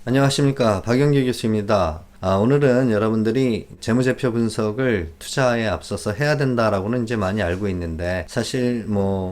안녕하십니까, 박영규 교수입니다. 오늘은 여러분들이 재무제표 분석을 투자에 앞서서 해야 된다라고는 이제 많이 알고 있는데, 사실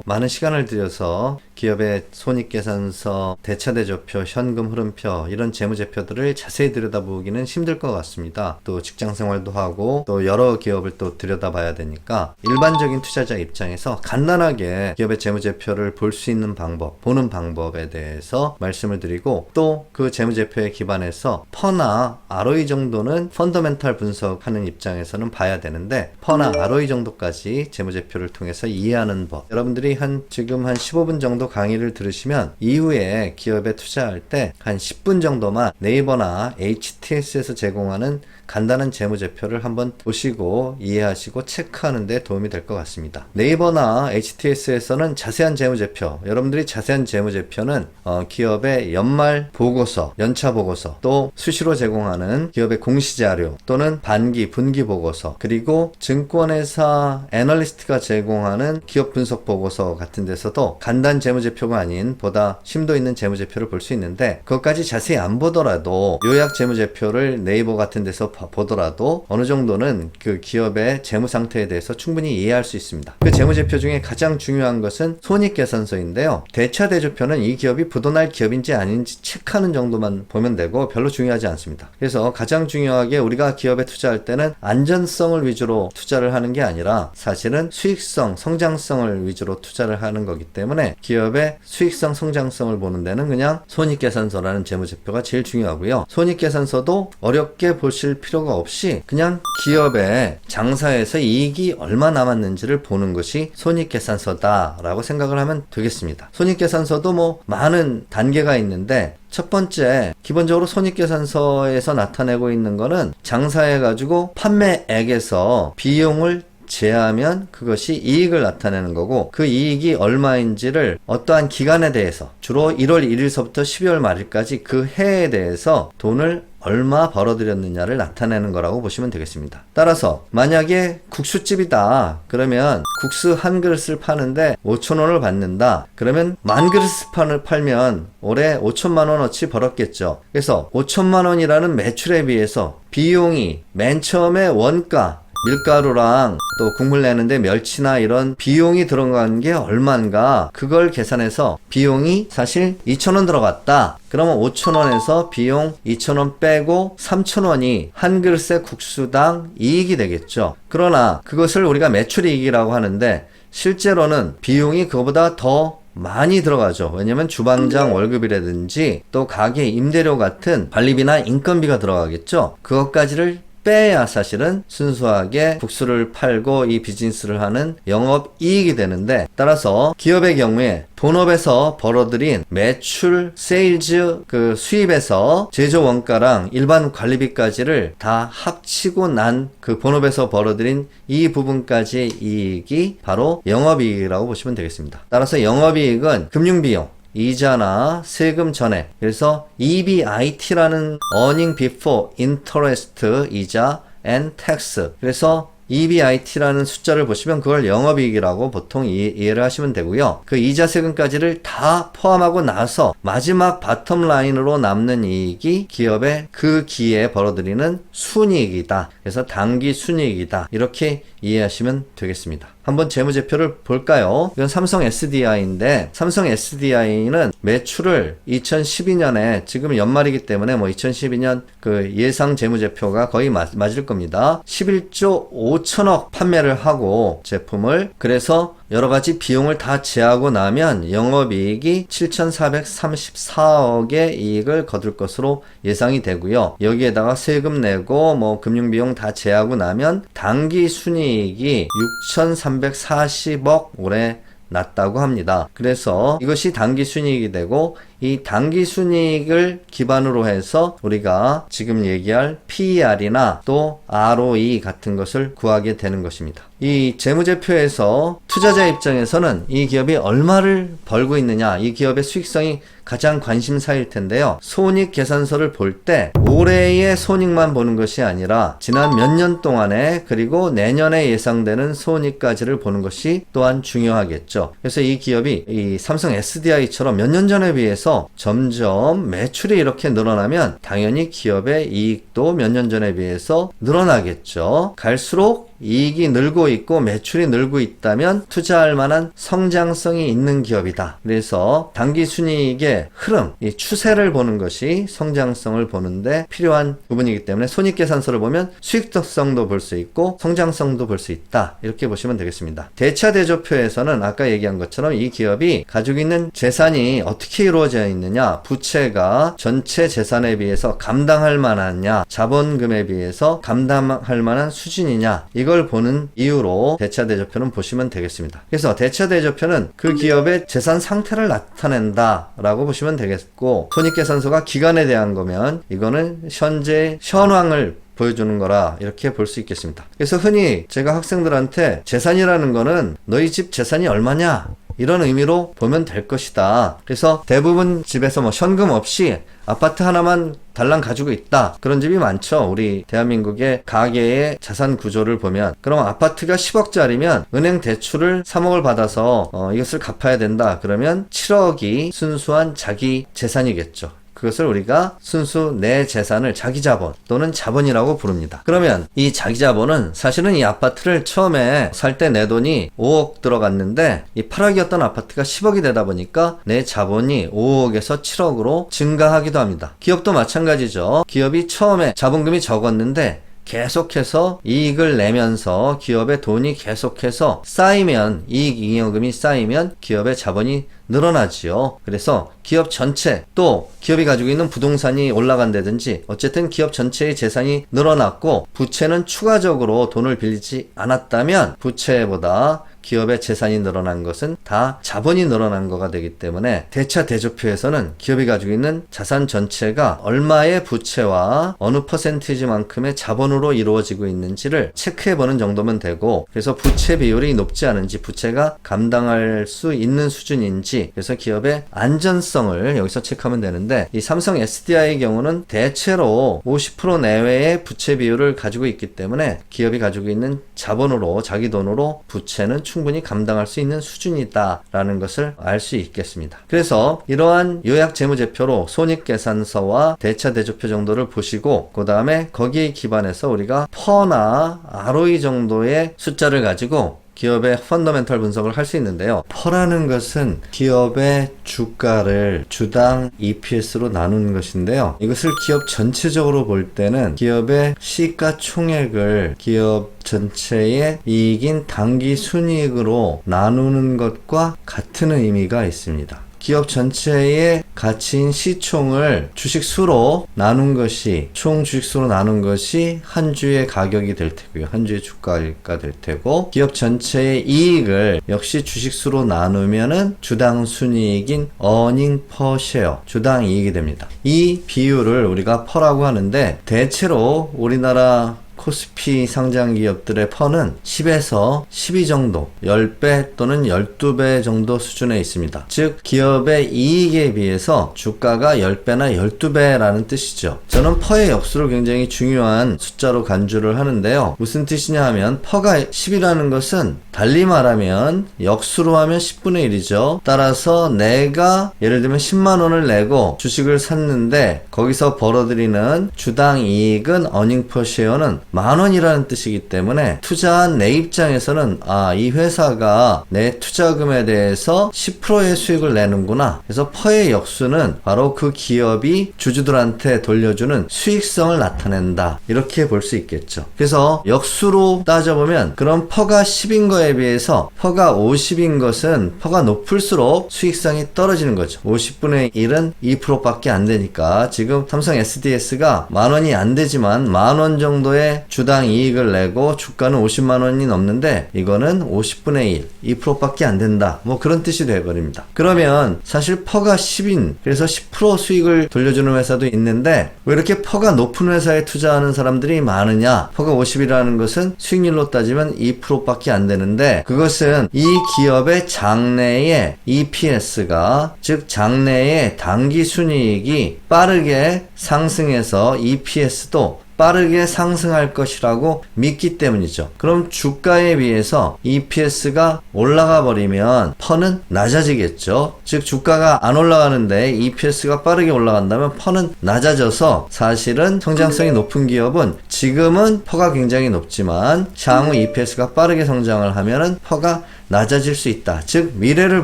많은 시간을 들여서 기업의 손익계산서, 대차대조표, 현금 흐름표 이런 재무제표들을 자세히 들여다보기는 힘들 것 같습니다. 또 직장생활도 하고 또 여러 기업을 또 들여다봐야 되니까 일반적인 투자자 입장에서 간단하게 기업의 재무제표를 볼 수 있는 방법, 보는 방법에 대해서 말씀을 드리고, 또 그 재무제표에 기반해서 퍼나 ROE 정도는 펀더멘탈 분석하는 입장에서는 봐야 되는데, 퍼나 ROE 정도까지 재무제표를 통해서 이해하는 법, 여러분들이 지금 한 15분 정도 강의를 들으시면 이후에 기업에 투자할 때 한 10분 정도만 네이버나 HTS에서 제공하는 간단한 재무제표를 한번 보시고 이해하시고 체크하는 데 도움이 될 것 같습니다. 네이버나 HTS에서는 자세한 재무제표, 여러분들이 자세한 재무제표는 기업의 연말 보고서, 연차 보고서, 또 수시로 제공하는 기업의 공시자료 또는 반기, 분기 보고서, 그리고 증권회사 애널리스트가 제공하는 기업 분석 보고서 같은 데서도 간단 재무제표가 아닌 보다 심도 있는 재무제표를 볼 수 있는데, 그것까지 자세히 안 보더라도 요약 재무제표를 네이버 같은 데서 보더라도 어느 정도는 그 기업의 재무 상태에 대해서 충분히 이해할 수 있습니다. 그 재무제표 중에 가장 중요한 것은 손익계산서인데요. 대차대조표는 이 기업이 부도날 기업인지 아닌지 체크하는 정도만 보면 되고 별로 중요하지 않습니다. 그래서 가장 중요하게 우리가 기업에 투자할 때는 안전성을 위주로 투자를 하는 게 아니라 사실은 수익성, 성장성을 위주로 투자를 하는 거기 때문에 기업의 수익성, 성장성을 보는 데는 그냥 손익계산서라는 재무제표가 제일 중요하고요. 손익계산서도 어렵게 보실 필요가 없이 그냥 기업의 장사에서 이익이 얼마 남았는지를 보는 것이 손익계산서다라고 생각을 하면 되겠습니다. 손익계산서도 많은 단계가 있는데, 첫 번째, 기본적으로 손익계산서에서 나타내고 있는 거는 장사해가지고 판매액에서 비용을 제하면 그것이 이익을 나타내는 거고, 그 이익이 얼마인지를 어떠한 기간에 대해서, 주로 1월 1일서부터 12월 말일까지 그 해에 대해서 돈을 얼마 벌어들였느냐를 나타내는 거라고 보시면 되겠습니다. 따라서 만약에 국수집이다 그러면 국수 한 그릇을 파는데 5,000원을 받는다 그러면 10,000그릇을 팔면 올해 5천만원어치 벌었겠죠. 그래서 5천만원이라는 매출에 비해서 비용이 맨 처음에 원가, 밀가루랑 또 국물 내는데 멸치나 이런 비용이 들어간 게 얼마인가, 그걸 계산해서 비용이 사실 2,000원 들어갔다 그러면 5,000원에서 비용 2,000원 빼고 3,000원이 한 그릇의 국수당 이익이 되겠죠. 그러나 그것을 우리가 매출이익이라고 하는데 실제로는 비용이 그거보다 더 많이 들어가죠. 왜냐면 주방장 월급이라든지 또 가게 임대료 같은 관리비나 인건비가 들어가겠죠. 그것까지를 빼야 사실은 순수하게 국수를 팔고 이 비즈니스를 하는 영업이익이 되는데, 따라서 기업의 경우에 본업에서 벌어들인 매출, 세일즈, 그 수입에서 제조 원가랑 일반 관리비까지를 다 합치고 난 그 본업에서 벌어들인 이 부분까지의 이익이 바로 영업이익이라고 보시면 되겠습니다. 따라서 영업이익은 금융비용, 이자나 세금 전액, 그래서 EBIT라는 Earning Before Interest, 이자 and Tax, 그래서 EBIT라는 숫자를 보시면 그걸 영업이익이라고 보통 이해를 하시면 되고요. 그 이자 세금까지를 다 포함하고 나서 마지막 바텀 라인으로 남는 이익이 기업의 그 기에 벌어들이는 순이익이다. 그래서 당기 순이익이다. 이렇게 이해하시면 되겠습니다. 한번 재무제표를 볼까요? 이건 삼성 SDI인데, 삼성 SDI는 매출을 2012년에, 지금 연말이기 때문에 2012년 그 예상 재무제표가 거의 맞을 겁니다. 11조 5천억 판매를 하고 제품을, 그래서 여러가지 비용을 다 제하고 나면 영업이익이 7,434억의 이익을 거둘 것으로 예상이 되고요. 여기에다가 세금 내고 금융비용 다 제하고 나면 당기 순이익이 6,340억 올해 났다고 합니다. 그래서 이것이 당기 순이익이 되고, 이 당기 순이익을 기반으로 해서 우리가 지금 얘기할 PER이나 또 ROE 같은 것을 구하게 되는 것입니다. 이 재무제표에서 투자자 입장에서는 이 기업이 얼마를 벌고 있느냐, 이 기업의 수익성이 가장 관심사일 텐데요. 손익계산서를 볼 때 올해의 손익만 보는 것이 아니라 지난 몇 년 동안에, 그리고 내년에 예상되는 손익까지를 보는 것이 또한 중요하겠죠. 그래서 이 기업이 이 삼성 SDI처럼 몇 년 전에 비해서 비해서 점점 매출이 이렇게 늘어나면 당연히 기업의 이익도 몇 년 전에 비해서 늘어나겠죠. 갈수록 이익이 늘고 있고 매출이 늘고 있다면 투자할 만한 성장성이 있는 기업이다. 그래서 당기순이익의 흐름, 이 추세를 보는 것이 성장성을 보는데 필요한 부분이기 때문에 손익계산서를 보면 수익성도 볼 수 있고 성장성도 볼 수 있다. 이렇게 보시면 되겠습니다. 대차대조표에서는 아까 얘기한 것처럼 이 기업이 가지고 있는 재산이 어떻게 이루어져 있느냐, 부채가 전체 재산에 비해서 감당할 만하냐, 자본금에 비해서 감당할 만한 수준이냐, 이걸 보는 이유로 대차대조표는 보시면 되겠습니다. 그래서 대차대조표는 그 기업의 재산 상태를 나타낸다 라고 보시면 되겠고, 손익계산서가 기간에 대한 거면 이거는 현재 현황을 보여주는 거라 이렇게 볼 수 있겠습니다. 그래서 흔히 제가 학생들한테 재산이라는 거는 너희 집 재산이 얼마냐 이런 의미로 보면 될 것이다. 그래서 대부분 집에서 뭐 현금 없이 아파트 하나만 달랑 가지고 있다. 그런 집이 많죠. 우리 대한민국의 가계의 자산 구조를 보면. 그럼 아파트가 10억짜리면 은행 대출을 3억을 받아서 이것을 갚아야 된다. 그러면 7억이 순수한 자기 재산이겠죠. 그것을 우리가 순수 내 재산을 자기 자본 또는 자본이라고 부릅니다. 그러면 이 자기 자본은 사실은 이 아파트를 처음에 살 때 내 돈이 5억 들어갔는데 이 8억이었던 아파트가 10억이 되다 보니까 내 자본이 5억에서 7억으로 증가하기도 합니다. 기업도 마찬가지죠. 기업이 처음에 자본금이 적었는데 계속해서 이익을 내면서 기업의 돈이 계속해서 쌓이면, 이익 잉여금이 쌓이면 기업의 자본이 늘어나지요. 그래서 기업 전체, 또 기업이 가지고 있는 부동산이 올라간다든지 어쨌든 기업 전체의 재산이 늘어났고 부채는 추가적으로 돈을 빌리지 않았다면 부채보다 기업의 재산이 늘어난 것은 다 자본이 늘어난 거가 되기 때문에 대차대조표에서는 기업이 가지고 있는 자산 전체가 얼마의 부채와 어느 퍼센티지만큼의 자본으로 이루어지고 있는지를 체크해보는 정도면 되고, 그래서 부채 비율이 높지 않은지, 부채가 감당할 수 있는 수준인지, 그래서 기업의 안전성을 여기서 체크하면 되는데, 이 삼성 SDI의 경우는 대체로 50% 내외의 부채 비율을 가지고 있기 때문에 기업이 가지고 있는 자본으로, 자기 돈으로 부채는 충분히 감당할 수 있는 수준이다라는 것을 알 수 있겠습니다. 그래서 이러한 요약 재무제표로 손익계산서와 대차대조표 정도를 보시고 그 다음에 거기에 기반해서 우리가 퍼나 ROE 정도의 숫자를 가지고 기업의 펀더멘털 분석을 할 수 있는데요. 퍼라는 것은 기업의 주가를 주당 EPS로 나누는 것인데요. 이것을 기업 전체적으로 볼 때는 기업의 시가총액을 기업 전체의 이익인 당기순이익으로 나누는 것과 같은 의미가 있습니다. 기업 전체의 가치인 시총을 주식수로 나눈 것이, 총 주식수로 나눈 것이 한 주의 가격이 될 테고요. 한 주의 주가가 될 테고, 기업 전체의 이익을 역시 주식수로 나누면은 주당 순이익인 earning per share, 주당 이익이 됩니다. 이 비율을 우리가 퍼라고 하는데, 대체로 우리나라 코스피 상장 기업들의 퍼는 10에서 12 정도, 10배 또는 12배 정도 수준에 있습니다. 즉 기업의 이익에 비해서 주가가 10배나 12배라는 뜻이죠. 저는 퍼의 역수를 굉장히 중요한 숫자로 간주를 하는데요. 무슨 뜻이냐 하면 퍼가 10이라는 것은 달리 말하면 역수로 하면 10분의 1이죠. 따라서 내가 예를 들면 10만 원을 내고 주식을 샀는데 거기서 벌어들이는 주당 이익은 earning per share는 10,000원이라는 뜻이기 때문에 투자한 내 입장에서는 이 회사가 내 투자금에 대해서 10%의 수익을 내는구나. 그래서 퍼의 역수는 바로 그 기업이 주주들한테 돌려주는 수익성을 나타낸다. 이렇게 볼 수 있겠죠. 그래서 역수로 따져보면 그럼 퍼가 10인 거에 비해서 퍼가 50인 것은 퍼가 높을수록 수익성이 떨어지는 거죠. 50분의 1은 2%밖에 안 되니까 지금 삼성 SDS가 10,000원이 안 되지만 10,000원 정도의 주당 이익을 내고 주가는 50만 원이 넘는데 이거는 50분의 1, 2%밖에 안 된다. 뭐 그런 뜻이 되어버립니다. 그러면 사실 퍼가 10인, 그래서 10% 수익을 돌려주는 회사도 있는데 왜 이렇게 퍼가 높은 회사에 투자하는 사람들이 많으냐? 퍼가 50이라는 것은 수익률로 따지면 2%밖에 안 되는데 그것은 이 기업의 장래의 EPS가, 즉 장래의 당기순이익이 빠르게 상승해서 EPS도 빠르게 상승할 것이라고 믿기 때문이죠. 그럼 주가에 비해서 EPS가 올라가 버리면 퍼는 낮아지겠죠. 즉 주가가 안 올라가는데 EPS가 빠르게 올라간다면 퍼는 낮아져서 사실은 성장성이 높은 기업은 지금은 퍼가 굉장히 높지만 향후 EPS가 빠르게 성장을 하면은 퍼가 낮아질 수 있다. 즉 미래를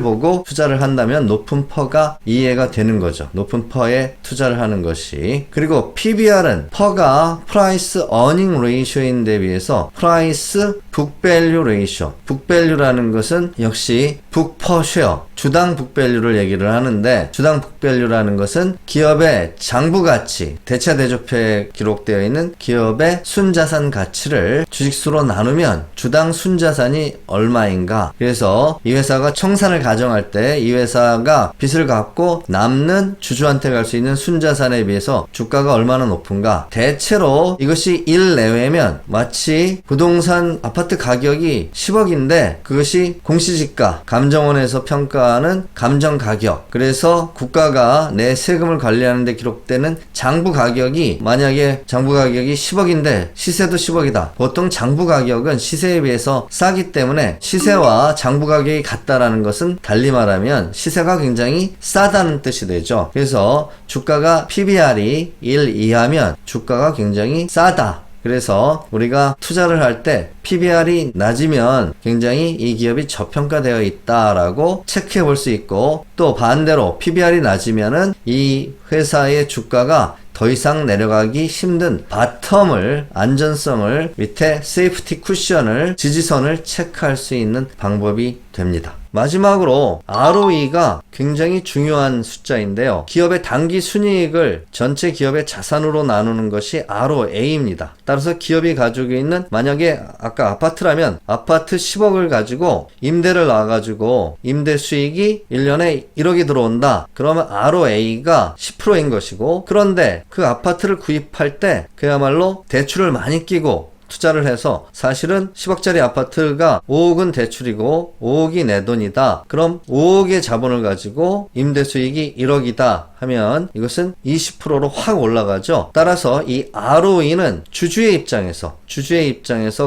보고 투자를 한다면 높은 퍼가 이해가 되는 거죠. 높은 퍼에 투자를 하는 것이. 그리고 PBR은 퍼가 프라이스 어닝 레이쇼인데 비해서 프라이스 북밸류 레이쇼. 북밸류라는 것은 역시 북퍼 쉐어, 주당 북밸류를 얘기를 하는데, 주당 북밸류라는 것은 기업의 장부 가치, 대차 대조표에 기록되어 있는 기업의 순자산 가치를 주식수로 나누면 주당 순자산이 얼마인가. 그래서 이 회사가 청산을 가정할 때 이 회사가 빚을 갚고 남는 주주한테 갈 수 있는 순자산에 비해서 주가가 얼마나 높은가. 대체로 이것이 1 내외면 마치 부동산 아파트 가격이 10억인데 그것이 공시지가, 감정원에서 평가하는 감정 가격. 그래서 국가가 내 세금을 관리하는 데 기록되는 장부 가격이, 만약에 장부 가격이 10억인데 시세도 10억이다. 보통 장부 가격은 시세에 비해서 싸기 때문에 시세와 장부 가격이 같다라는 것은 달리 말하면 시세가 굉장히 싸다는 뜻이 되죠. 그래서 주가가 PBR이 1 이하면 주가가 굉장히 싸다. 그래서 우리가 투자를 할 때 PBR이 낮으면 굉장히 이 기업이 저평가되어 있다라고 체크해 볼 수 있고, 또 반대로 PBR이 낮으면은 이 회사의 주가가 더 이상 내려가기 힘든 바텀을, 안전성을, 밑에 세이프티 쿠션을, 지지선을 체크할 수 있는 방법이 됩니다. 마지막으로 ROE가 굉장히 중요한 숫자인데요. 기업의 단기 순이익을 전체 기업의 자산으로 나누는 것이 ROA입니다. 따라서 기업이 가지고 있는, 만약에 아까 아파트라면 아파트 10억을 가지고 임대를 놔가지고 임대 수익이 1년에 1억이 들어온다. 그러면 ROA가 10%인 것이고, 그런데 그 아파트를 구입할 때 그야말로 대출을 많이 끼고 투자를 해서 사실은 10억짜리 아파트가 5억은 대출이고 5억이 내 돈이다. 그럼 5억의 자본을 가지고 임대 수익이 1억이다 하면 이것은 20%로 확 올라가죠. 따라서 이 ROE는 주주의 입장에서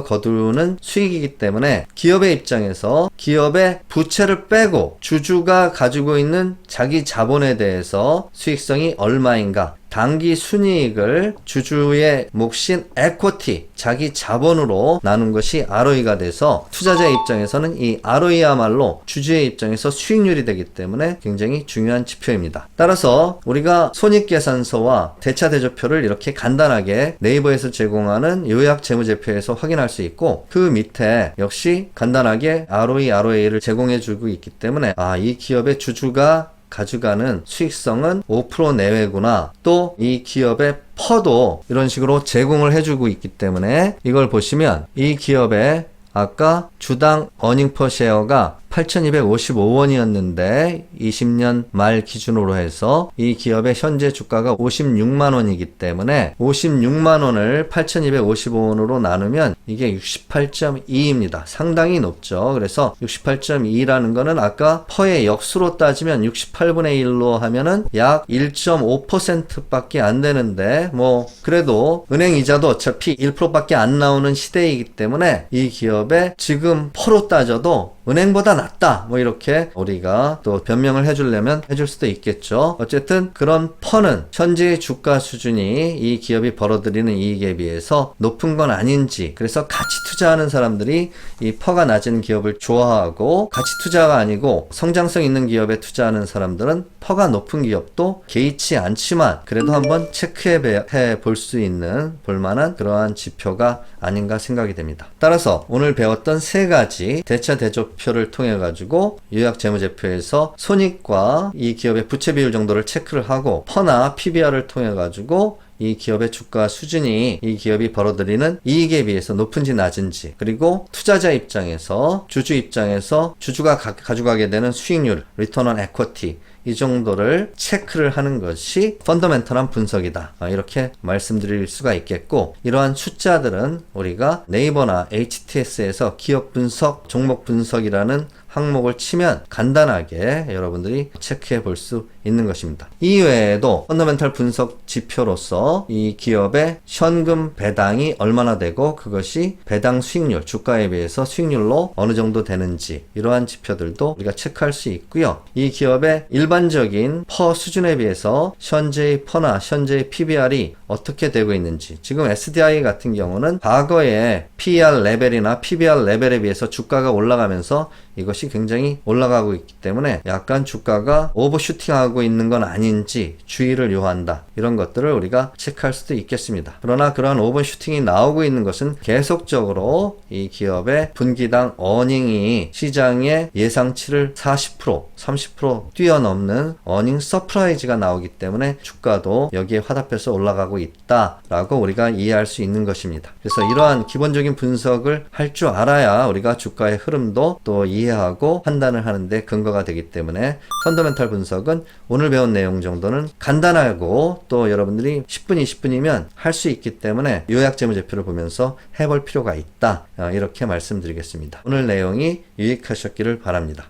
거두는 수익이기 때문에 기업의 입장에서 기업의 부채를 빼고 주주가 가지고 있는 자기 자본에 대해서 수익성이 얼마인가, 단기 순이익을 주주의 몫인 에쿼티, 자기 자본으로 나눈 것이 ROE가 돼서 투자자의 입장에서는 이 ROE야말로 주주의 입장에서 수익률이 되기 때문에 굉장히 중요한 지표입니다. 따라서 우리가 손익계산서와 대차대조표를 이렇게 간단하게 네이버에서 제공하는 요약 재무제표에서 확인할 수 있고, 그 밑에 역시 간단하게 ROE, ROA를 제공해주고 있기 때문에 이 기업의 주주가 가져가는 수익성은 5% 내외구나. 또 이 기업의 퍼도 이런 식으로 제공을 해주고 있기 때문에 이걸 보시면 이 기업의 아까 주당 어닝 퍼 쉐어가 8,255원이었는데 20년 말 기준으로 해서 이 기업의 현재 주가가 56만원이기 때문에 56만원을 8,255원으로 나누면 이게 68.2입니다. 상당히 높죠. 그래서 68.2라는 거는 아까 퍼의 역수로 따지면 68분의 1로 하면은 약 1.5% 밖에 안 되는데, 뭐 그래도 은행 이자도 어차피 1%밖에 안 나오는 시대이기 때문에 이 기업의 지금 퍼로 따져도 은행보다 낫다, 뭐 이렇게 우리가 또 변명을 해주려면 해줄 수도 있겠죠. 어쨌든 그런 퍼는 현재의 주가 수준이 이 기업이 벌어들이는 이익에 비해서 높은 건 아닌지, 그래서 가치 투자하는 사람들이 이 퍼가 낮은 기업을 좋아하고, 가치 투자가 아니고 성장성 있는 기업에 투자하는 사람들은 퍼가 높은 기업도 개의치 않지만 그래도 한번 체크해 볼 수 있는, 볼만한 그러한 지표가 아닌가 생각이 됩니다. 따라서 오늘 배웠던 세 가지 대차 대조표를 통해 가지고 요약 재무제표에서 손익과 이 기업의 부채 비율 정도를 체크를 하고, 퍼나 PBR을 통해 가지고 이 기업의 주가 수준이 이 기업이 벌어들이는 이익에 비해서 높은지 낮은지, 그리고 투자자 입장에서, 주주 입장에서 주주가 가져가게 되는 수익률, 리턴 온 에쿼티, 이 정도를 체크를 하는 것이 펀더멘털한 분석이다. 이렇게 말씀드릴 수가 있겠고, 이러한 숫자들은 우리가 네이버나 HTS에서 기업 분석, 종목 분석이라는 항목을 치면 간단하게 여러분들이 체크해 볼 수 있는 것입니다. 이외에도 펀더멘탈 분석 지표로서 이 기업의 현금 배당이 얼마나 되고 그것이 배당 수익률, 주가에 비해서 수익률로 어느 정도 되는지 이러한 지표들도 우리가 체크할 수 있고요. 이 기업의 일반적인 퍼 수준에 비해서 현재의 퍼나 현재의 PBR이 어떻게 되고 있는지, 지금 SDI 같은 경우는 과거에 PER 레벨이나 PBR 레벨에 비해서 주가가 올라가면서 이것이 굉장히 올라가고 있기 때문에 약간 주가가 오버슈팅하고 있는 건 아닌지 주의를 요한다. 이런 것들을 우리가 체크할 수도 있겠습니다. 그러나 그러한 오버슈팅이 나오고 있는 것은 계속적으로 이 기업의 분기당 어닝이 시장의 예상치를 40%, 30% 뛰어넘는 어닝 서프라이즈가 나오기 때문에 주가도 여기에 화답해서 올라가고 있다라고 우리가 이해할 수 있는 것입니다. 그래서 이러한 기본적인 분석을 할 줄 알아야 우리가 주가의 흐름도 또 이해하고 판단을 하는데 근거가 되기 때문에 펀더멘탈 분석은 오늘 배운 내용 정도는 간단하고 또 여러분들이 10분, 20분이면 할 수 있기 때문에 요약재무제표를 보면서 해볼 필요가 있다. 이렇게 말씀드리겠습니다. 오늘 내용이 유익하셨기를 바랍니다.